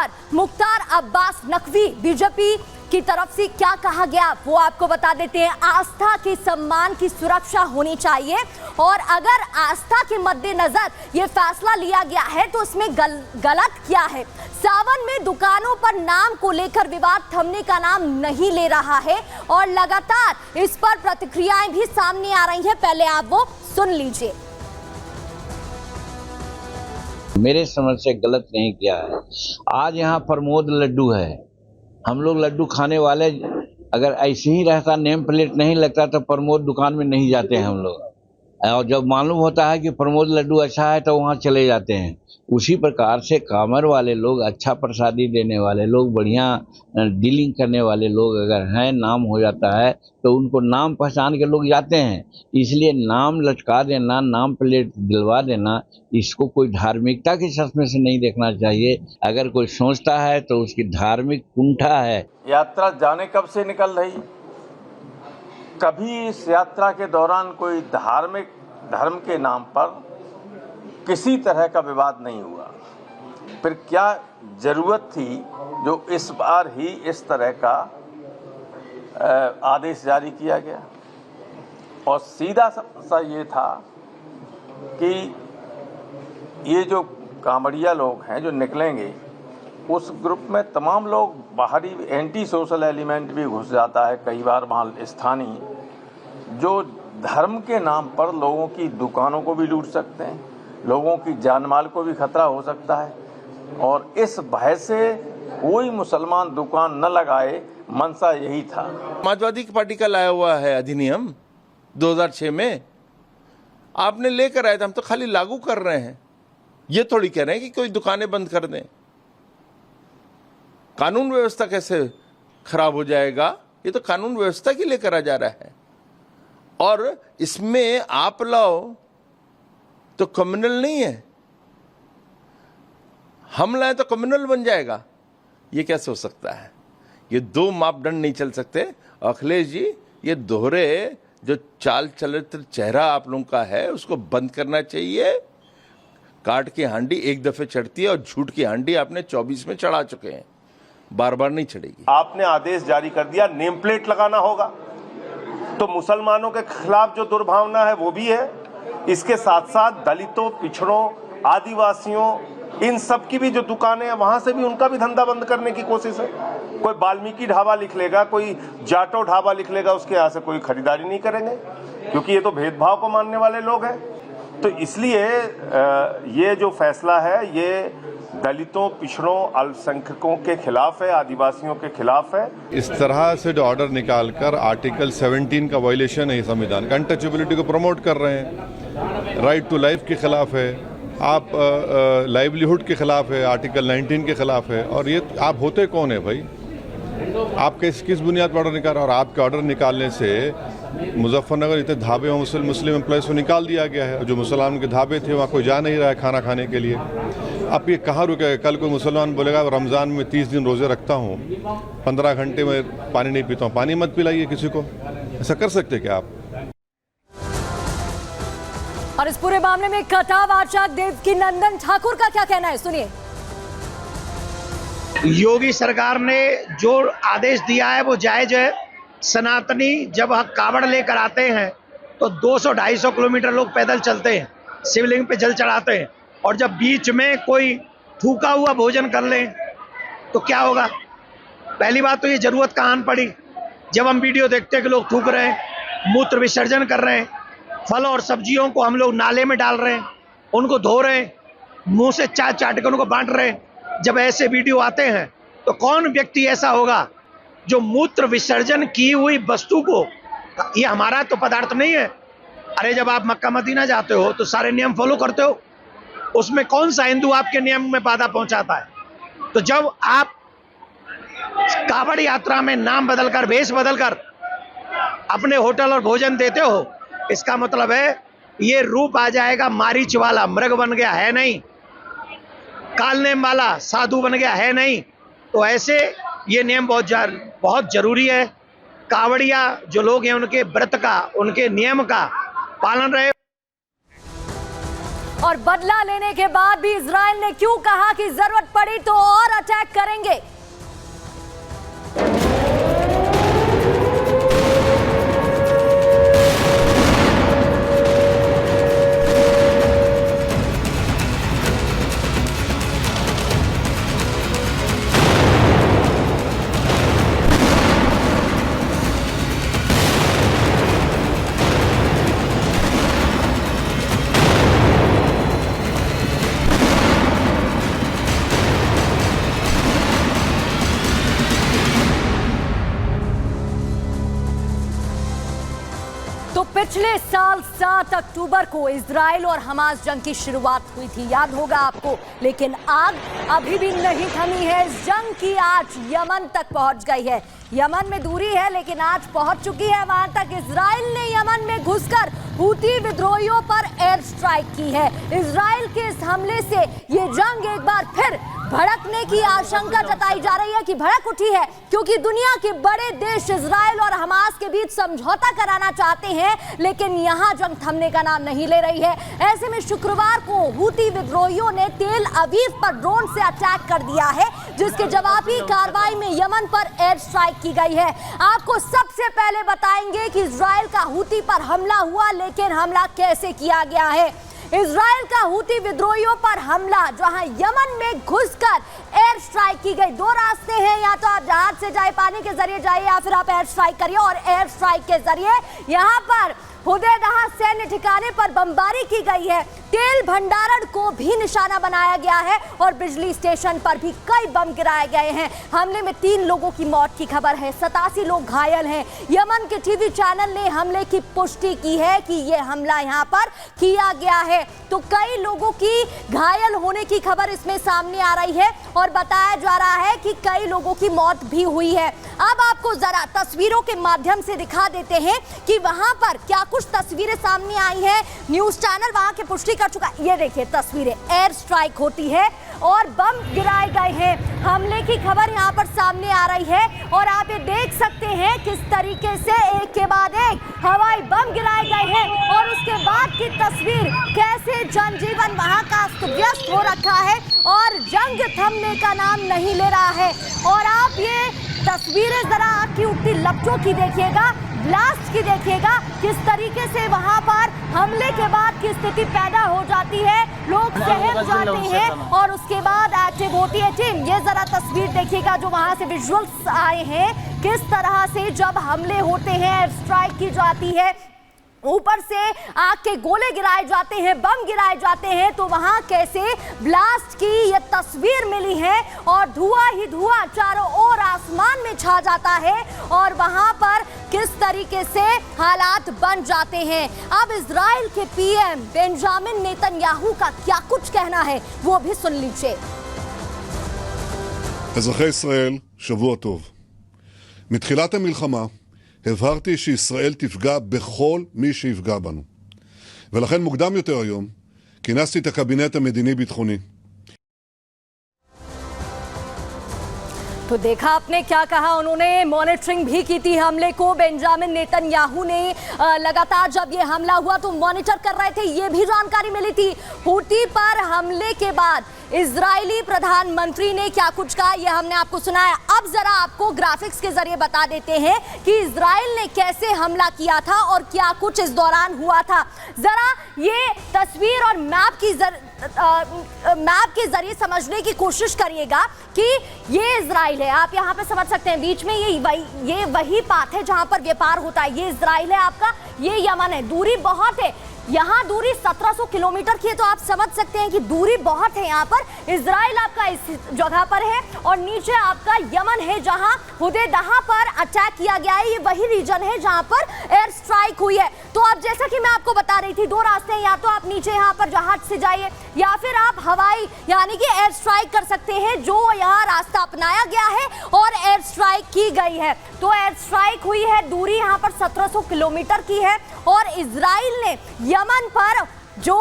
पर मुख्तार अब्बास नकवी बीजेपी की तरफ से क्या कहा गया वो आपको बता देते हैं। आस्था के सम्मान की सुरक्षा होनी चाहिए और अगर आस्था के मद्देनजर ये फैसला लिया गया है तो उसमें गलत क्या है। सावन में दुकानों पर नाम को लेकर विवाद थमने का नाम नहीं ले रहा है और लगातार इस पर प्रतिक्रियाएं भी सामने आ रही हैं। पहले आप वो सुन लीजिए। मेरे समझ से गलत नहीं किया है। आज यहाँ प्रमोद लड्डू है, हम लोग लड्डू खाने वाले, अगर ऐसे ही रहता नेम प्लेट नहीं लगता तो प्रमोद दुकान में नहीं जाते हैं हम लोग, और जब मालूम होता है कि प्रमोद लड्डू अच्छा है तो वहाँ चले जाते हैं। उसी प्रकार से कामर वाले लोग, अच्छा प्रसादी देने वाले लोग, बढ़िया डीलिंग करने वाले लोग अगर हैं, नाम हो जाता है तो उनको नाम पहचान के लोग जाते हैं। इसलिए नाम लटका देना, नाम प्लेट दिलवा देना, इसको कोई धार्मिकता के चश्मे से नहीं देखना चाहिए। अगर कोई सोचता है तो उसकी धार्मिक कुंठा है। यात्रा जाने कब से निकल रही, कभी इस यात्रा के दौरान कोई धार्मिक धर्म के नाम पर किसी तरह का विवाद नहीं हुआ। फिर क्या जरूरत थी जो इस बार ही इस तरह का आदेश जारी किया गया। और सीधा सा ये था कि ये जो कांवड़िया लोग हैं जो निकलेंगे, उस ग्रुप में तमाम लोग बाहरी एंटी सोशल एलिमेंट भी घुस जाता है कई बार वहाँ स्थानीय, जो धर्म के नाम पर लोगों की दुकानों को भी लूट सकते हैं, लोगों की जान माल को भी खतरा हो सकता है। और इस भय से कोई मुसलमान दुकान न लगाए, मंशा यही था। समाजवादी पार्टी का लाया हुआ है अधिनियम 2006 में, आपने लेकर आए थे, हम तो खाली लागू कर रहे हैं। ये थोड़ी कह रहे हैं कि कोई दुकानें बंद कर दें। कानून व्यवस्था कैसे खराब हो जाएगा, ये तो कानून व्यवस्था के लिए करा जा रहा है। और इसमें आप लाओ तो कम्युनल नहीं है, हम लाए तो कम्युनल बन जाएगा। ये कैसे हो सकता है? ये दो मापदंड नहीं चल सकते। अखिलेश जी, ये दोहरे जो चाल चरित्र चेहरा आप लोगों का है उसको बंद करना चाहिए। काट की हांडी एक दफे चढ़ती है और झूठ की हांडी आपने 24 में चढ़ा चुके हैं, बार बार नहीं चढ़ेगी। आपने आदेश जारी कर दिया, नेम प्लेट लगाना होगा, तो मुसलमानों के खिलाफ जो दुर्भावना है वो भी है। इसके साथ साथ दलितों, पिछड़ों, आदिवासियों, इन सब की भी जो दुकानें हैं वहां से भी उनका भी धंधा बंद करने की कोशिश है। कोई वाल्मीकि ढाबा लिख लेगा, कोई जाटो ढाबा लिख लेगा, उसके यहाँ से कोई खरीदारी नहीं करेंगे, क्योंकि ये तो भेदभाव को मानने वाले लोग हैं। तो इसलिए ये जो फैसला है ये दलितों, पिछड़ों, अल्पसंख्यकों के खिलाफ है, आदिवासियों के खिलाफ है। इस तरह से जो ऑर्डर निकालकर आर्टिकल 17 का वायलेशन है संविधान का, अनटचेबिलिटी को प्रमोट कर रहे हैं, राइट टू लाइफ के खिलाफ है, आप लाइवलीहुड के खिलाफ है, आर्टिकल 19 के खिलाफ है। और ये आप होते कौन है भाई? आप किस बुनियाद पर ऑर्डर निकाल, और आपके ऑर्डर निकालने से मुजफ्फरनगर इतने ढाबे और मुस्लिम एम्प्लॉयज़ को निकाल दिया गया है। जो मुसलमान के ढाबे थे वहाँ कोई जा नहीं रहा है खाना खाने के लिए। अब ये कहाँ रुकेगा? कल कोई मुसलमान बोलेगा रमज़ान में 30 दिन रोज़े रखता हूँ, 15 घंटे में पानी नहीं पीता हूँ। पानी मत पिलाइए किसी को, ऐसा कर सकते क्या आप? और इस पूरे मामले में कथावाचक देवकीनंदन ठाकुर का क्या कहना है, सुनिए। योगी सरकार ने जो आदेश दिया है वो जायज है। सनातनी जब कावड़ लेकर आते हैं तो 200-250 किलोमीटर लोग पैदल चलते हैं, शिवलिंग पे जल चढ़ाते हैं, और जब बीच में कोई थूका हुआ भोजन कर लें तो क्या होगा? पहली बात तो ये जरूरत कहाँ पड़ी? जब हम वीडियो देखते हैं कि लोग थूक रहे हैं, मूत्र विसर्जन कर रहे हैं, फल और सब्जियों को हम लोग नाले में डाल रहे हैं, उनको धो रहे हैं, मुंह से चाट चाट कर उनको बांट रहे हैं। जब ऐसे वीडियो आते हैं तो कौन व्यक्ति ऐसा होगा जो मूत्र विसर्जन की हुई वस्तु को, ये हमारा तो पदार्थ नहीं है। अरे जब आप मक्का मदीना जाते हो तो सारे नियम फॉलो करते हो, उसमें कौन सा हिंदू आपके नियम में बाधा पहुंचाता है? तो जब आप कावड़ यात्रा में नाम बदलकर, वेश बदलकर अपने होटल और भोजन देते हो, इसका मतलब है ये रूप आ जाएगा मारीच वाला, मृग बन गया है नहीं, कालनेम वाला साधु बन गया है नहीं। तो ऐसे ये नियम बहुत जरूरी है। कावड़िया जो लोग हैं उनके व्रत का, उनके नियम का पालन रहे। और बदला लेने के बाद भी इजराइल ने क्यों कहा कि जरूरत पड़ी तो और अटैक करेंगे। तो पिछले साल 7 अक्टूबर को इजराइल और हमास जंग की शुरुआत हुई थी, याद होगा आपको। लेकिन आग अभी भी नहीं थमी है। इस जंग की आंच यमन तक पहुंच गई है। यमन में दूरी है लेकिन आंच पहुंच चुकी है वहां तक। इजराइल ने यमन में घुसकर हूती विद्रोहियों पर एयर स्ट्राइक की है। इजराइल के इस हमले से ये जंग एक बार फिर भड़कने की आशंका जताई जा रही है कि भड़क उठी है, क्योंकि दुनिया के बड़े देश इजराइल और हमास के बीच समझौता कराना चाहते हैं, लेकिन यहां जंग थमने का नाम नहीं ले रही है। ऐसे में शुक्रवार को हूती विद्रोहियों ने तेल अवीव पर ड्रोन से अटैक कर दिया है, जिसके जवाबी कार्रवाई में यमन पर एयर स्ट्राइक की गई है। आपको सबसे पहले बताएंगे कि इजराइल का हूती पर हमला हुआ, लेकिन हमला कैसे किया गया है। इजराइल का हूती विद्रोहियों पर हमला, जहां यमन में घुसकर एयर स्ट्राइक की गई। दो रास्ते हैं, या तो आप जहाज से जाए, पानी के जरिए जाइए, या फिर आप एयर स्ट्राइक करिए। और एयर स्ट्राइक के जरिए यहां पर हुदैदाह सैन्य ठिकाने पर बमबारी की गई है। तेल भंडारण को भी निशाना बनाया गया है और बिजली स्टेशन पर भी कई बम गिराए गए हैं। हमले में 3 लोगों की मौत की खबर है, 87 लोग घायल हैं। यमन के टीवी चैनल ने हमले की पुष्टि की है कि यह हमला यहां पर किया गया है। तो कई लोगों की घायल होने की खबर इसमें सामने आ रही है और बताया जा रहा है कि कई लोगों की मौत भी हुई है। अब आपको जरा तस्वीरों के माध्यम से दिखा देते हैं कि वहां पर क्या कुछ तस्वीरें सामने आई है। न्यूज चैनल वहां की पुष्टि कर चुका। ये देखिए तस्वीरें, एयर स्ट्राइक होती है और बम गिराए गए हैं। हमले की खबर यहां पर सामने आ रही है और आप ये देख सकते हैं किस तरीके से एक के बाद एक हवाई बम गिराए गए हैं और उसके बाद की तस्वीर कैसे जनजीवन वहां का अस्त व्यस्त हो रखा है और जंग थमने का नाम नहीं ले रहा है। और आप ये तस्वीरें जरा आग की उठती लपटों की देखिएगा, ब्लास्ट की देखिएगा, किस तरीके से वहां पर हमले के बाद की स्थिति पैदा हो जाती है। लोग सहम जाते हैं और उसके बाद एक्टिव होती है टीम। ये जरा तस्वीर देखिएगा जो वहां से विजुअल्स आए हैं, किस तरह से जब हमले होते हैं, एयर स्ट्राइक की जाती है, ऊपर से आग के गोले गिराए जाते हैं, बम गिराए जाते हैं, तो वहां कैसे ब्लास्ट की ये तस्वीर मिली है और धुआं ही धुआं चारों ओर आसमान में छा जाता है और वहां पर किस तरीके से हालात बन जाते हैं। अब इजराइल के पीएम बेंजामिन नेतन्याहू का क्या कुछ कहना है, वो भी सुन लीजिए। אזרחי ישראל, שבוע טוב. מתחילת המלחמה הבהרתי שישראל תפגע בכל מי שיפגע בנו. ולכן מוקדם יותר היום כינסתי את הקבינט המדיני-ביטחוני. तो देखा आपने क्या कहा, उन्होंने मॉनिटरिंग भी की थी हमले को। बेंजामिन नेतन्याहू ने लगातार जब ये हमला हुआ तो मॉनिटर कर रहे थे, ये भी जानकारी मिली थी। हूती पर हमले के बाद इजरायली प्रधानमंत्री ने क्या कुछ कहा, ये हमने आपको सुनाया। अब जरा आपको ग्राफिक्स के जरिए बता देते हैं कि इजराइल ने कैसे हमला किया था और क्या कुछ इस दौरान हुआ था। जरा ये तस्वीर और मैप के जरिए समझने की कोशिश करिएगा कि ये इजराइल है। आप यहाँ पे समझ सकते हैं, बीच में ये वही पाथ है जहाँ पर व्यापार होता है। ये इजराइल है आपका, ये यमन है। दूरी बहुत है, यहाँ दूरी 1700 किलोमीटर की है, तो आप समझ सकते हैं कि दूरी बहुत है। यहाँ पर इजराइल आपका इस जगह पर है और नीचे आपका यमन है जहाँ हुदैदाह पर अटैक किया गया है। ये वही रीजन है जहाँ पर एयर स्ट्राइक हुई है। तो अब जैसा कि मैं आपको बता रही थी, 2 रास्ते हैं, या तो आप नीचे यहाँ पर जहाज से जाइए या फिर आप हवाई यानी कि एयर स्ट्राइक कर सकते हैं, जो यहाँ रास्ता अपनाया गया है और एयर स्ट्राइक की गई है। तो एयर स्ट्राइक हुई है, दूरी यहाँ पर 1700 किलोमीटर की है और इजराइल ने यमन पर जो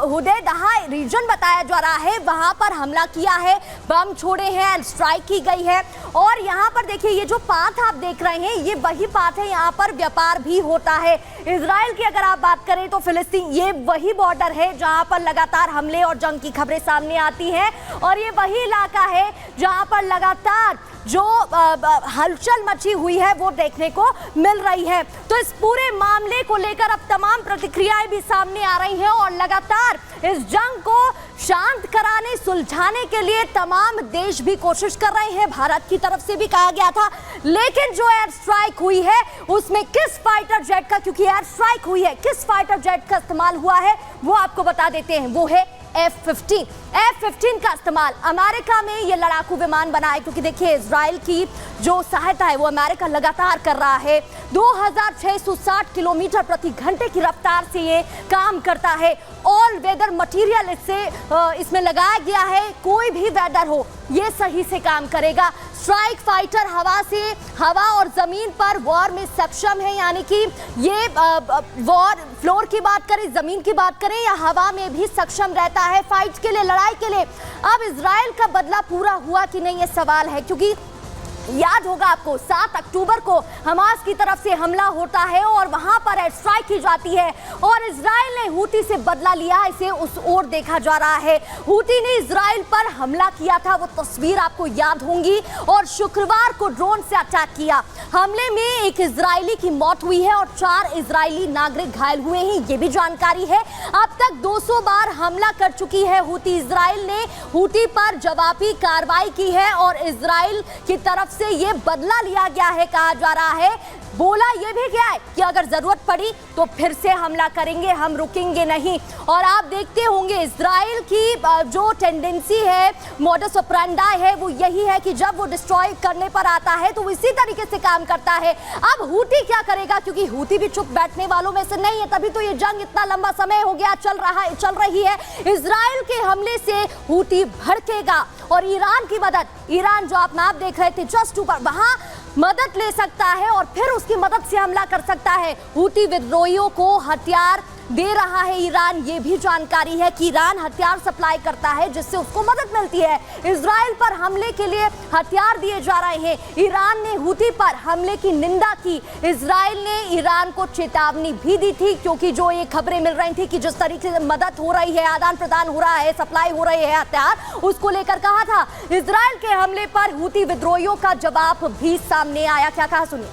हुदैदहा रीजन बताया जा रहा है वहां पर हमला किया है, बम छोड़े हैं, स्ट्राइक की गई है। और यहाँ पर देखिए ये जो पाथ आप देख रहे हैं ये वही पाथ है, यहाँ पर व्यापार भी होता है। इजराइल की अगर आप बात करें तो फिलिस्तीन ये वही बॉर्डर है जहाँ पर लगातार हमले और जंग की खबरें सामने आती हैं, और ये वही इलाका है जहाँ पर लगातार जो हलचल मची हुई है वो देखने को मिल रही है। तो इस पूरे मामले को लेकर अब तमाम प्रतिक्रियाएं भी सामने आ रही हैं और लगातार इस जंग को शांत कराने, सुलझाने के लिए तमाम देश भी कोशिश कर रहे हैं। भारत की तरफ से भी कहा गया था, लेकिन जो एयर स्ट्राइक हुई है उसमें किस फाइटर जेट का, क्योंकि एयर स्ट्राइक हुई है, किस फाइटर जेट का इस्तेमाल हुआ है वो आपको बता देते हैं। वो है F-15 का इस्तेमाल। अमेरिका में ये लड़ाकू विमान बना है, क्योंकि देखिए इजराइल की जो सहायता है वो अमेरिका लगातार कर रहा है। 2660 किलोमीटर प्रति घंटे की रफ्तार से ये काम करता है। ऑल वेदर मटेरियल इसमें लगाया गया है, कोई भी वेदर हो ये सही से काम करेगा। स्ट्राइक फाइटर हवा और जमीन पर वॉर में सक्षम है, यानी कि ये वॉर फ्लोर की बात करें, जमीन की बात करें या हवा में भी सक्षम रहता है फाइट के लिए, लड़ाई के लिए। अब इजराइल का बदला पूरा हुआ कि नहीं ये सवाल है, क्योंकि याद होगा आपको 7 अक्टूबर को हमास की तरफ से हमला होता है और वहां पर एयर स्ट्राइक की जाती है और इजराइल ने हूती से बदला लिया। इसे उस ओर देखा जा रहा है। हूती ने इजराइल पर हमला किया था, वो तस्वीर आपको याद होंगी, और शुक्रवार को ड्रोन से अटैक किया। हमले में एक इजरायली की मौत हुई है और 4 इजरायली नागरिक घायल हुए हैं, ये भी जानकारी है। अब तक 200 बार हमला कर चुकी है हूती। इजराइल ने हूती पर जवाबी कार्रवाई की है और इजराइल की तरफ से ये बदला लिया गया है, कहा जा रहा है। बोला ये भी क्या है कि अगर जरूरत पड़ी तो फिर से हमला करेंगे, हम रुकेंगे नहीं। और आप देखते होंगे इजराइल की जो टेंडेंसी है, मोडस ऑपरेंडी है, वो यही है कि जब वो डिस्ट्रॉय करने पर आता है तो वो इसी तरीके से काम करता है। अब हूती क्या करेगा, क्योंकि हूती भी चुप बैठने वालों में से नहीं है, तभी तो ये जंग इतना लंबा समय हो गया चल रही है। इजराइल के हमले से हूती भड़केगा और ईरान की मदद, ईरान जो आप मैप देख रहे थे जस्ट ऊपर, वहां मदद ले सकता है और फिर उसकी मदद से हमला कर सकता है। हूती विद्रोहियों को हथियार दे रहा है ईरान, ये भी जानकारी है कि ईरान हथियार सप्लाई करता है जिससे उसको मदद मिलती है। इजराइल पर हमले के लिए हथियार दिए जा रहे हैं। ईरान ने हूती पर हमले की निंदा की। इजराइल ने ईरान को चेतावनी भी दी थी, क्योंकि जो ये खबरें मिल रही थी कि जिस तरीके से मदद हो रही है, आदान प्रदान हो रहा है, सप्लाई हो रही है हथियार, उसको लेकर कहा था। इजराइल के हमले पर हूती विद्रोहियों का जवाब भी सामने आया। क्या कहा सुनिए।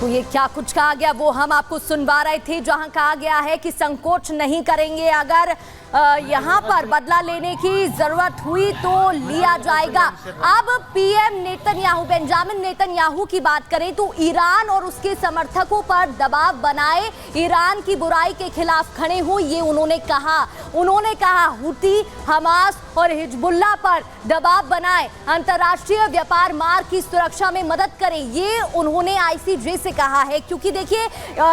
तो ये क्या कुछ कहा गया वो हम आपको सुनवा रहे थे, जहां कहा गया है कि संकोच नहीं करेंगे, अगर यहां पर बदला लेने की जरूरत हुई तो लिया जाएगा। अब पीएम नेतन्याहू, बेंजामिन नेतन्याहू की बात करें तो ईरान और उसके समर्थकों पर दबाव बनाए, ईरान की बुराई के खिलाफ खड़े हो, ये उन्होंने कहा हूती, हमास और हिजबुल्लाह पर दबाव बनाए, अंतर्राष्ट्रीय व्यापार मार्ग की सुरक्षा में मदद करें, ये उन्होंने आईसीजे से कहा है। क्योंकि देखिए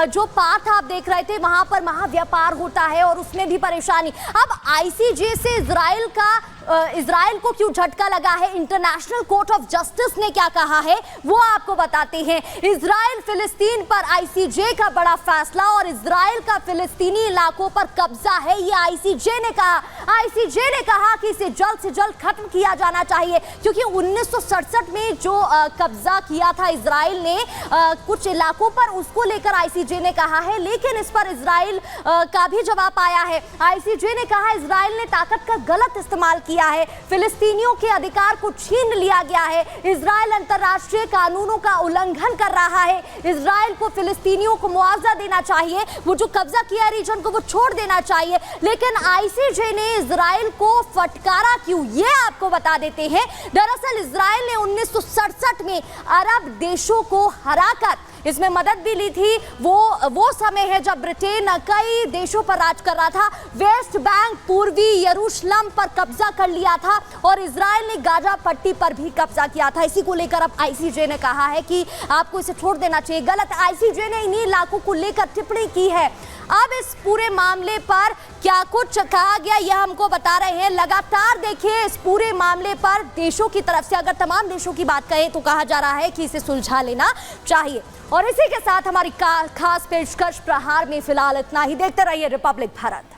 जो पाथ आप देख रहे थे वहां पर महाव्यापार होता है और उसमें भी परेशानी। अब आईसीजे से इजराइल को क्यों झटका लगा है, इंटरनेशनल कोर्ट ऑफ जस्टिस ने क्या कहा है वो आपको बताते हैं। इजराइल फिलिस्तीन पर आईसीजे का बड़ा फैसला और इजराइल का फिलिस्तीनी इलाकों पर कब्जा है, ये आईसीजे ने कहा। आईसीजे ने कहा कि इसे जल्द से जल्द खत्म किया जाना चाहिए, क्योंकि 1967 में जो कब्जा किया था इजराइल ने कुछ इलाकों पर, उसको लेकर आईसीजे ने कहा है। लेकिन इस पर इजराइल का भी जवाब आया है। आईसीजे ने कहा इजराइल ने ताकत का गलत इस्तेमाल किया है, फिलिस्तीनियों के अधिकार को छीन लिया गया है, इजराइल अंतर्राष्ट्रीय कानूनों का उल्लंघन कर रहा है, इजराइल को फिलिस्तीनियों को मुआवजा देना चाहिए, वो जो कब्जा किया रीजन को वो छोड़ देना चाहिए। लेकिन आईसीजे ने इजराइल को फटकारा क्यों, ये आपको बता देते हैं। दरअसल इजराइल ने 1967 में अरब देशों को हराकर इसमें मदद भी ली थी। वो समय है जब ब्रिटेन कई देशों पर राज कर रहा था, वेस्ट बैंक, पूर्वी यरूशलेम पर कब्जा कर लिया था और इजराइल ने गाजा पट्टी पर भी कब्जा किया था। इसी को लेकर अब आईसीजे ने कहा है कि आपको इसे छोड़ देना चाहिए। गलत, आईसीजे ने इन्हीं इलाकों को लेकर टिप्पणी की है। अब इस पूरे मामले पर क्या कुछ कहा गया यह हमको बता रहे हैं। लगातार देखिए इस पूरे मामले पर देशों की तरफ से अगर तमाम देशों की बात कहें तो कहा जा रहा है कि इसे सुलझा लेना चाहिए। और इसी के साथ हमारी खास पेशकश प्रहार में फिलहाल इतना ही। देखते रहिए रिपब्लिक भारत।